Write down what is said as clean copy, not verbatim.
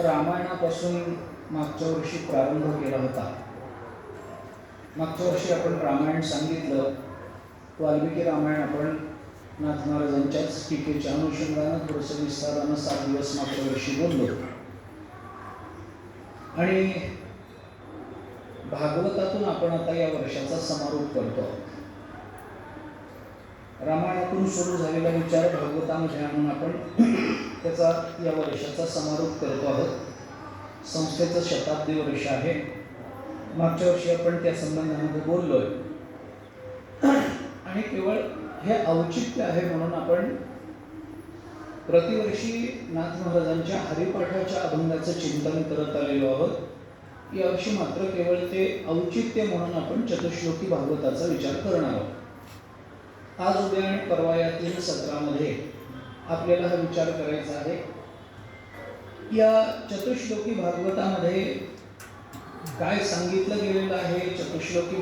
रामायणापासून मागच्या वर्षी प्रारंभ केला होता. मागच्या वर्षी आपण रामायण सांगितलं. वाल्मिकी रामायण आपण नाथ महाराजांच्याच टीकेच्या अनुषंगानं थोडंसं विस्तारानं 7 दिवस मागच्या वर्षी बोललो. आणि भागवतातून आपण आता या वर्षाचा समारोप करतो. रामायणातून सुरू झालेला विचार भागवतामध्ये आणून आपण त्याचा या वर्षाचा समारोप करतो आहोत. संस्थेचं शताब्दी वर्ष आहे. मागच्या वर्षी आपण त्या संबंधामध्ये बोललोय आणि केवळ हे औचित्य आहे म्हणून आपण प्रतिवर्षी नाथ महाराजांच्या हरिपाठाच्या अभंगाचं चिंतन करत आलेलो आहोत. यावर्षी मात्र केवळ ते औचित्य म्हणून आपण चतुश्लोकी भागवताचा विचार करणार आहोत. आज उद्या आणि परवा या 3 सत्रामध्ये आपल्याला हा विचार करायचा आहे. या चतुश्लोकी भागवतामध्ये काय सांगितलं गेलेलं आहे. चतुश्लोकी